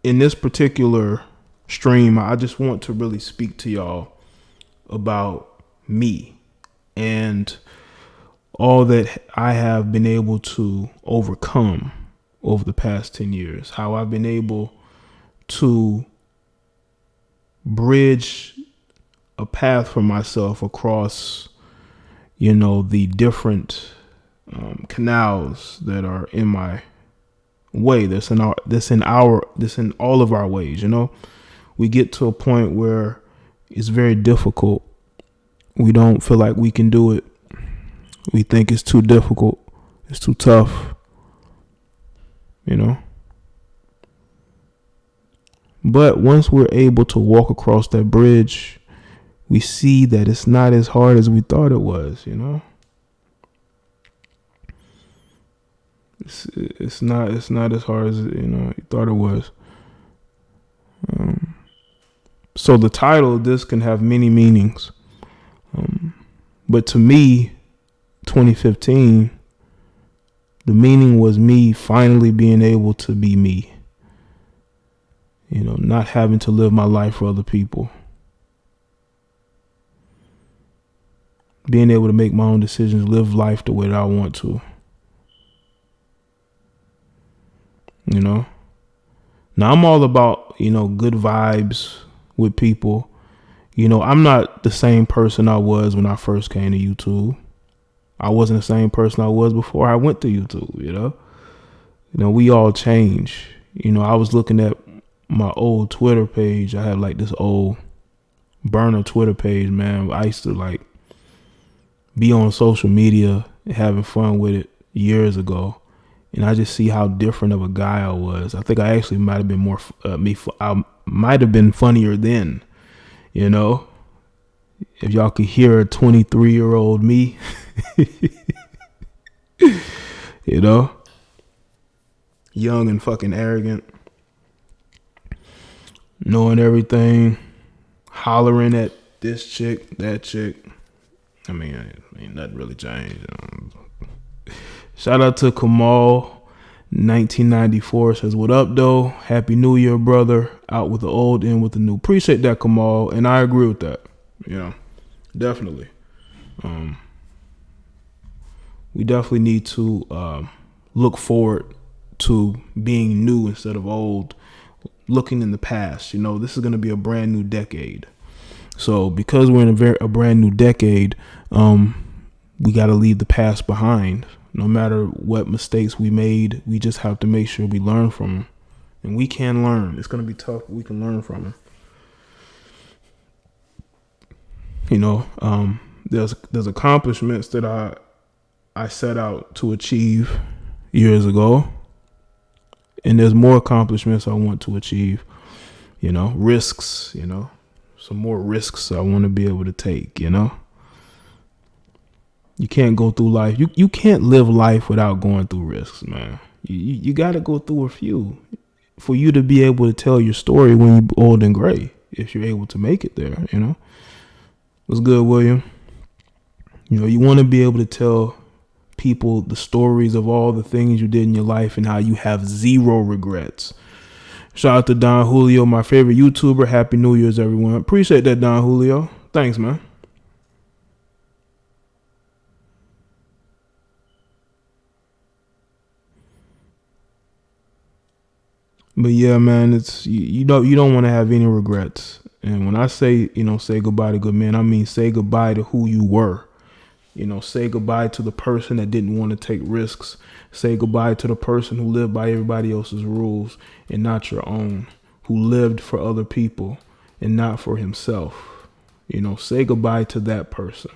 in this particular stream, I just want to really speak to y'all about me and all that I have been able to overcome over the past 10 years, how I've been able to bridge a path for myself across, the different canals that are in my way. That's in all of our ways. We get to a point where it's very difficult. We don't feel like we can do it. We think it's too difficult. It's too tough. But once we're able to walk across that bridge, we see that it's not as hard as we thought it was, It's not as hard as you thought it was. So the title of this can have many meanings. But to me, 2015, the meaning was me finally being able to be me. Not having to live my life for other people. Being able to make my own decisions, live life the way that I want to. Now I'm all about, good vibes with people. I'm not the same person I was when I first came to YouTube. I wasn't the same person I was before I went to YouTube, we all change. I was looking at my old Twitter page. I had like this old burner Twitter page, man. I used to be on social media having fun with it years ago. And I just see how different of a guy I was. I think I actually might have been I might have been funnier then, If y'all could hear a 23-year-old me, young and fucking arrogant, knowing everything, hollering at this chick, that chick. I mean, nothing really changed. Shout out to Kamal, 1994, says, "What up, though? Happy New Year, brother. Out with the old, in with the new." Appreciate that, Kamal, and I agree with that. Definitely. We definitely need to look forward to being new instead of old, looking in the past. This is going to be a brand new decade. So because we're in a brand new decade, we got to leave the past behind. No matter what mistakes we made, we just have to make sure we learn from them. And we can learn. It's going to be tough, but we can learn from them. There's accomplishments that I set out to achieve years ago. And there's more accomplishments I want to achieve. Risks, some more risks I want to be able to take, You can't go through life. You can't live life without going through risks, man. You got to go through a few for you to be able to tell your story when you're old and gray, if you're able to make it there, What's good, William? You want to be able to tell people the stories of all the things you did in your life and how you have zero regrets. Shout out to Don Julio, my favorite YouTuber. Happy New Year's, everyone. Appreciate that, Don Julio. Thanks, man. But yeah, man, it's you don't want to have any regrets. And when I say, say goodbye to good men, I mean say goodbye to who you were. Say goodbye to the person that didn't want to take risks. Say goodbye to the person who lived by everybody else's rules and not your own, who lived for other people and not for himself. Say goodbye to that person.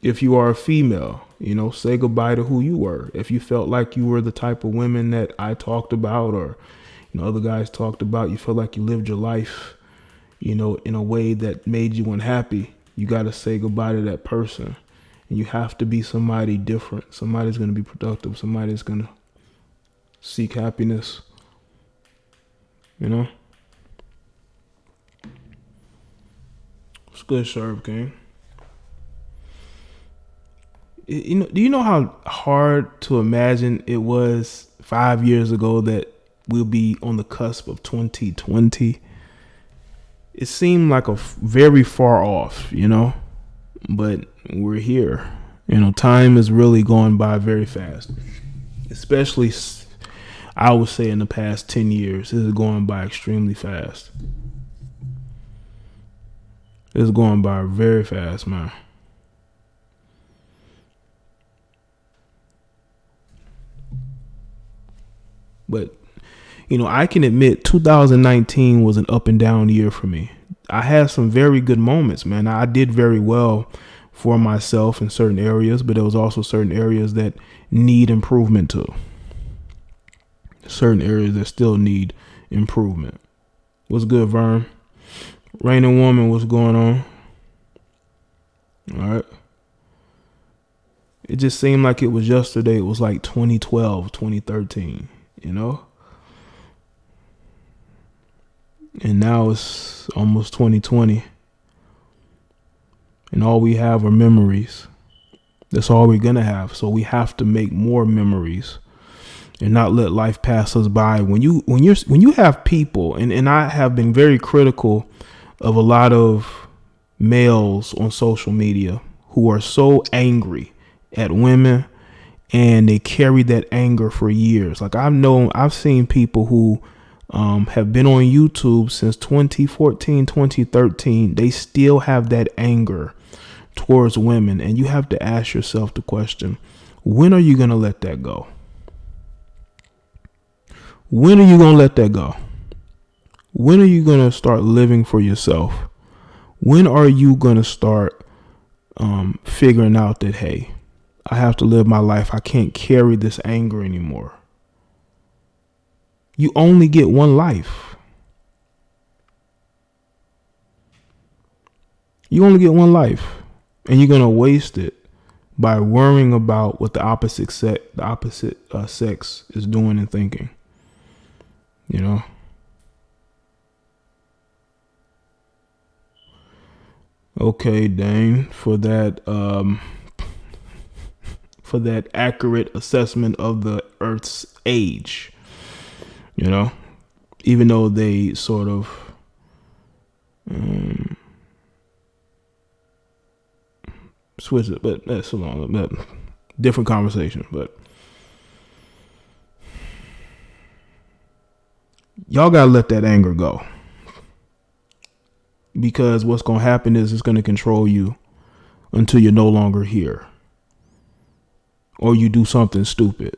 If you are a female, say goodbye to who you were. If you felt like you were the type of women that I talked about or, other guys talked about, you felt like you lived your life, in a way that made you unhappy, you got to say goodbye to that person. And you have to be somebody different. Somebody's going to be productive. Somebody's going to seek happiness. It's good, Sherb King. Do you know how hard to imagine it was 5 years ago that we'll be on the cusp of 2020. It seemed like very far off, but we're here. Time is really going by very fast, especially I would say in the past 10 years. This is going by extremely fast. It's going by very fast, man. But, I can admit 2019 was an up and down year for me. I had some very good moments, man. I did very well for myself in certain areas, but there was also certain areas that need improvement too. Certain areas that still need improvement. What's good, Vern? Rain and Woman, what's going on? All right. It just seemed like it was yesterday. It was like 2012, 2013, And now it's almost 2020. And all we have are memories. That's all we're going to have. So we have to make more memories and not let life pass us by. When you have people, and I have been very critical of a lot of males on social media who are so angry at women, and they carry that anger for years. Like I've seen people who have been on YouTube since 2014, 2013. They still have that anger towards women. And you have to ask yourself the question, when are you going to let that go? When are you going to let that go? When are you going to start living for yourself? When are you going to start figuring out that, hey, I have to live my life. I can't carry this anger anymore. You only get one life. You only get one life, and you're gonna waste it by worrying about what the opposite sex is doing and thinking. Okay, Dane, for that accurate assessment of the Earth's age. Even though they sort of switch it, but that's a long, different conversation. But y'all gotta let that anger go, because what's gonna happen is it's gonna control you until you're no longer here, or you do something stupid.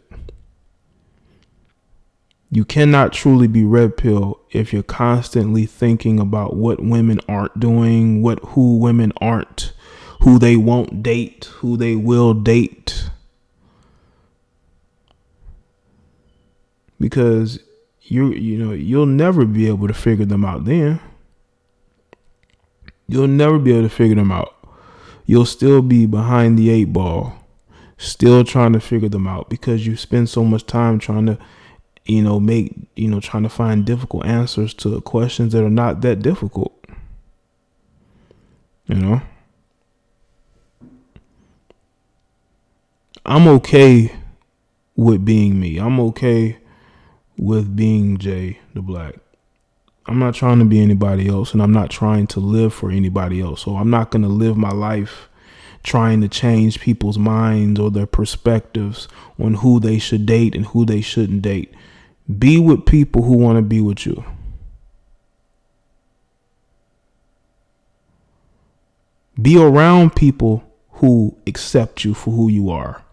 You cannot truly be red pill if you're constantly thinking about what women aren't doing, who women aren't, who they won't date, who they will date. Because you'll never be able to figure them out then. You'll never be able to figure them out. You'll still be behind the 8 ball, still trying to figure them out, because you spend so much time trying to trying to find difficult answers to questions that are not that difficult. I'm okay with being me. I'm okay with being Jaye the Black. I'm not trying to be anybody else, and I'm not trying to live for anybody else. So I'm not going to live my life trying to change people's minds or their perspectives on who they should date and who they shouldn't date. Be with people who want to be with you. Be around people who accept you for who you are.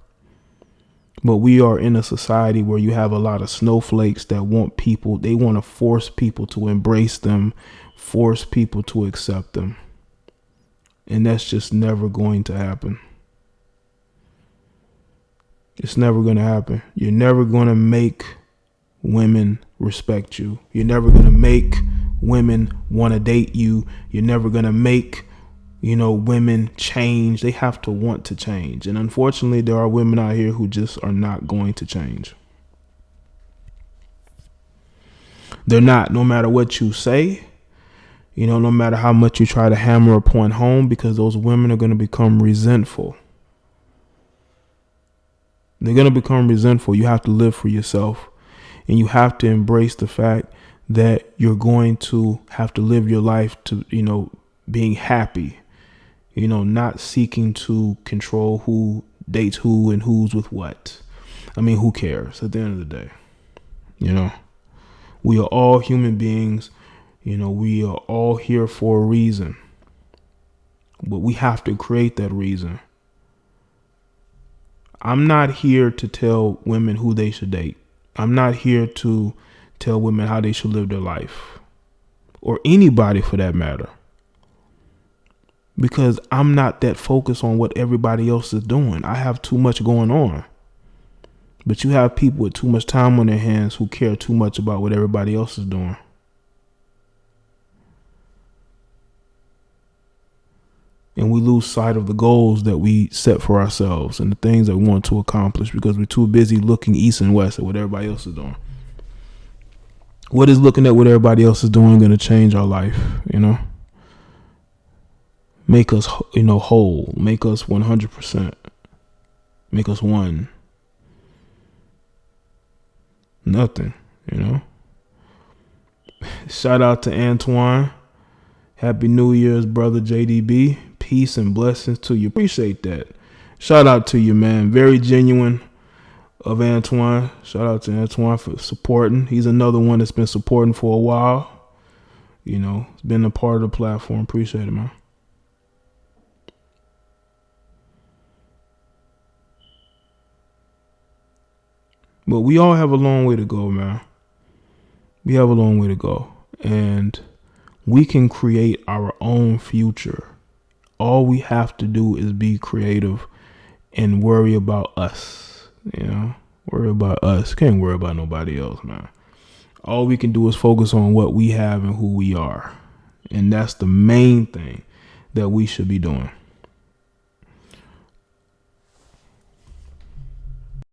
But we are in a society where you have a lot of snowflakes that want to force people to embrace them, force people to accept them. And that's just never going to happen. It's never going to happen. You're never going to make women respect you. You're never going to make women want to date you. You're never going to make, women change. They have to want to change. And unfortunately, there are women out here who just are not going to change. They're not, no matter what you say, no matter how much you try to hammer a point home, because those women are going to become resentful. They're going to become resentful. You have to live for yourself, and you have to embrace the fact that you're going to have to live your life to, being happy, not seeking to control who dates who and who's with what. I mean, who cares at the end of the day? We are all human beings. We are all here for a reason, but we have to create that reason. I'm not here to tell women who they should date. I'm not here to tell women how they should live their life, or anybody for that matter, because I'm not that focused on what everybody else is doing. I have too much going on. But you have people with too much time on their hands who care too much about what everybody else is doing. And we lose sight of the goals that we set for ourselves and the things that we want to accomplish because we're too busy looking east and west at what everybody else is doing. What is looking at what everybody else is doing going to change our life, Make us, whole. Make us 100%. Make us one. Nothing, Shout out to Antoine. Happy New Year's, brother JDB. Peace and blessings to you. Appreciate that. Shout out to you, man. Very genuine of Antoine. Shout out to Antoine for supporting. He's another one that's been supporting for a while. It's been a part of the platform. Appreciate it, man. But we all have a long way to go, man. We have a long way to go. And we can create our own future. All we have to do is be creative and worry about us. Worry about us. Can't worry about nobody else, man. All we can do is focus on what we have and who we are. And that's the main thing that we should be doing.